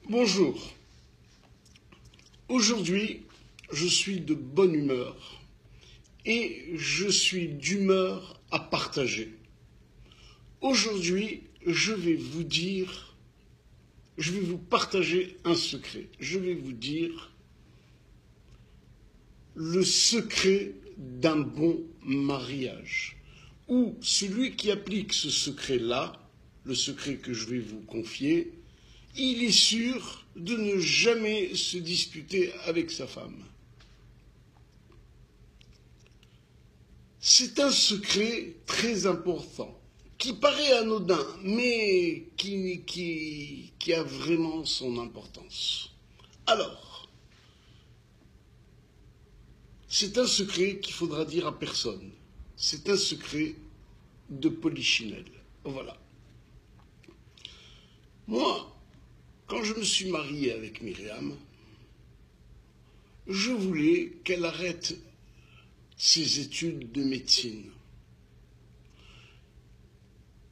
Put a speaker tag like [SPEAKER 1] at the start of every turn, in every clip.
[SPEAKER 1] Bonjour. Aujourd'hui, je suis de bonne humeur et je suis d'humeur à partager. Aujourd'hui, je vais vous partager un secret. Je vais vous dire le secret d'un bon mariage. Ou celui qui applique ce secret-là, le secret que je vais vous confier, il est sûr de ne jamais se disputer avec sa femme. C'est un secret très important, qui paraît anodin, mais qui a vraiment son importance. Alors, c'est un secret qu'il faudra dire à personne. C'est un secret de Polichinelle. Voilà. Moi, quand je me suis marié avec Myriam, je voulais qu'elle arrête ses études de médecine.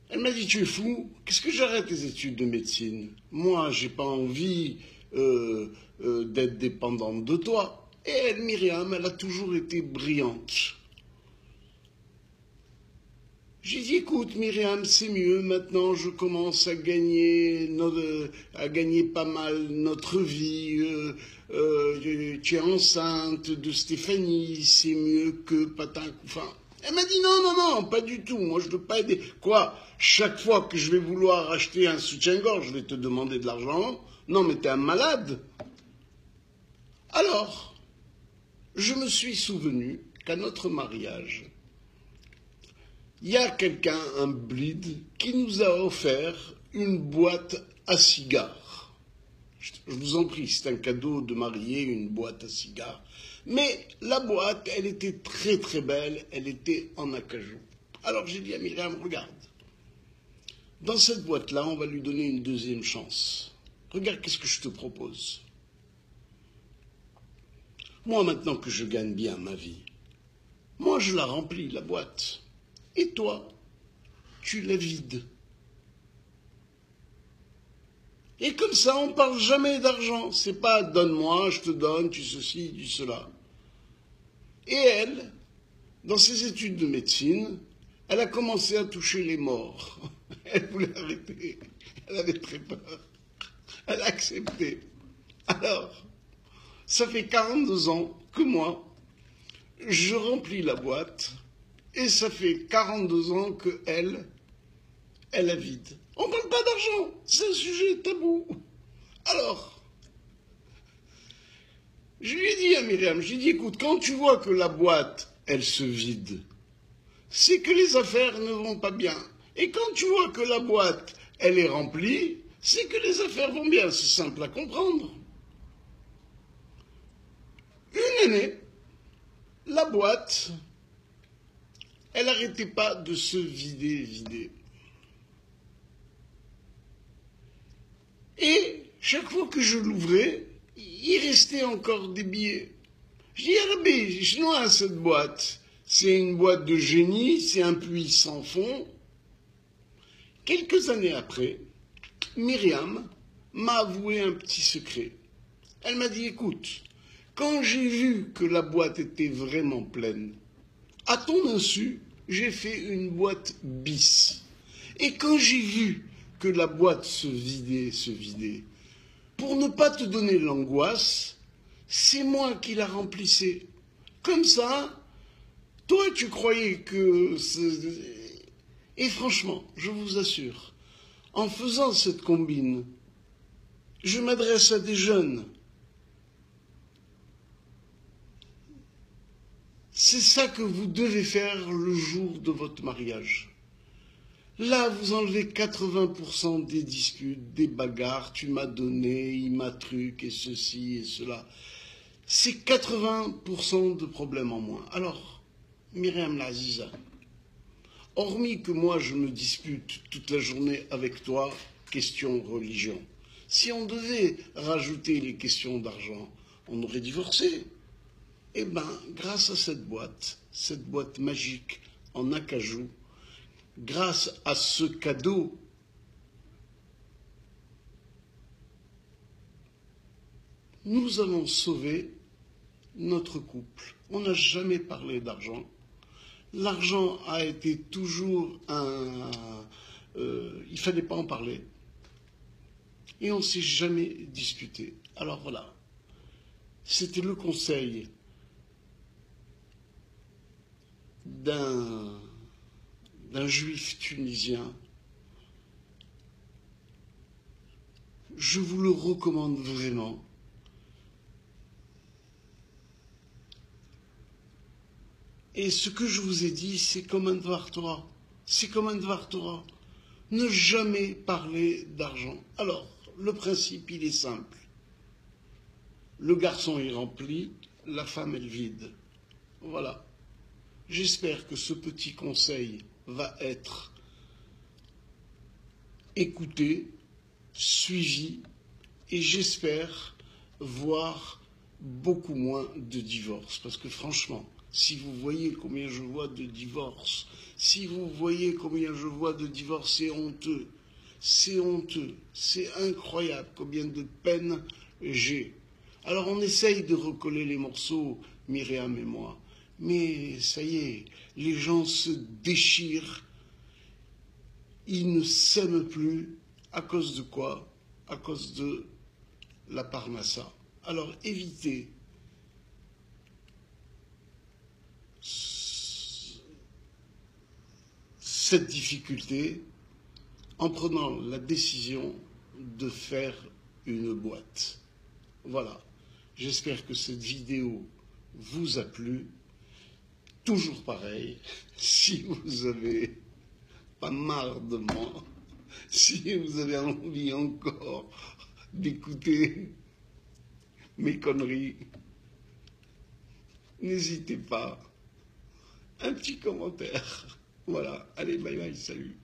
[SPEAKER 1] Elle m'a dit, tu es fou, qu'est-ce que j'arrête les études de médecine? Moi, j'ai pas envie d'être dépendante de toi. Et elle, Myriam, elle a toujours été brillante. J'ai dit, écoute, Myriam, c'est mieux, maintenant je commence à gagner pas mal notre vie, tu es enceinte de Stéphanie, c'est mieux que patin couffin. Elle m'a dit, non, pas du tout, moi je ne veux pas aider. Quoi, chaque fois que je vais vouloir acheter un soutien-gorge, je vais te demander de l'argent? Non, mais t'es un malade. Alors, je me suis souvenu qu'à notre mariage, il y a quelqu'un, un blid, qui nous a offert une boîte à cigares. Je vous en prie, c'est un cadeau de mariée, une boîte à cigares. Mais la boîte, elle était très très belle, elle était en acajou. Alors j'ai dit à Myriam, regarde, dans cette boîte-là, on va lui donner une deuxième chance. Regarde, qu'est-ce que je te propose. Moi, maintenant que je gagne bien ma vie, moi je la remplis, la boîte. Et toi, tu la vides. Et comme ça, on ne parle jamais d'argent. C'est pas donne-moi, je te donne, tu ceci, tu cela. Et elle, dans ses études de médecine, elle a commencé à toucher les morts. Elle voulait arrêter. Elle avait très peur. Elle a accepté. Alors, ça fait 42 ans que moi, je remplis la boîte. Et ça fait 42 ans qu'elle la vide. On ne parle pas d'argent, c'est un sujet tabou. Alors, je lui ai dit à Myriam, je lui ai dit, écoute, quand tu vois que la boîte, elle se vide, c'est que les affaires ne vont pas bien. Et quand tu vois que la boîte, elle est remplie, c'est que les affaires vont bien. C'est simple à comprendre. Une année, la boîte, elle n'arrêtait pas de se vider. Et chaque fois que je l'ouvrais, il restait encore des billets. Je dis, Rabbi, je noie cette boîte. C'est une boîte de génie, c'est un puits sans fond. Quelques années après, Myriam m'a avoué un petit secret. Elle m'a dit, écoute, quand j'ai vu que la boîte était vraiment pleine, à ton insu, j'ai fait une boîte bis. Et quand j'ai vu que la boîte se vidait, pour ne pas te donner l'angoisse, c'est moi qui la remplissais. Comme ça, toi tu croyais que... Et franchement, je vous assure, en faisant cette combine, je m'adresse à des jeunes. C'est ça que vous devez faire le jour de votre mariage. Là, vous enlevez 80% des disputes, des bagarres, tu m'as donné, il m'a truc, et ceci et cela. C'est 80% de problèmes en moins. Alors, Myriam Laziza, hormis que moi je me dispute toute la journée avec toi, question religion, si on devait rajouter les questions d'argent, on aurait divorcé. Eh bien, grâce à cette boîte magique en acajou, grâce à ce cadeau, nous allons sauver notre couple. On n'a jamais parlé d'argent. L'argent a été toujours il ne fallait pas en parler. Et on ne s'est jamais disputé. Alors voilà, c'était le conseil d'un juif tunisien. Je vous le recommande vraiment. Et ce que je vous ai dit, c'est comme un Dvar Torah. C'est comme un Dvar Torah. Ne jamais parler d'argent. Alors, le principe, il est simple. Le garçon est rempli, la femme, elle vide. Voilà. J'espère que ce petit conseil va être écouté, suivi, et j'espère voir beaucoup moins de divorces. Parce que franchement, si vous voyez combien je vois de divorces, si vous voyez combien je vois de divorces, c'est honteux. C'est honteux. C'est incroyable combien de peine j'ai. Alors on essaye de recoller les morceaux, Myriam et moi. Mais ça y est, les gens se déchirent. Ils ne s'aiment plus. À cause de quoi? À cause de la parnassa. Alors évitez cette difficulté en prenant la décision de faire une boîte. Voilà. J'espère que cette vidéo vous a plu. Toujours pareil, si vous avez pas marre de moi, si vous avez envie encore d'écouter mes conneries, n'hésitez pas. Un petit commentaire. Voilà. Allez, bye bye, salut.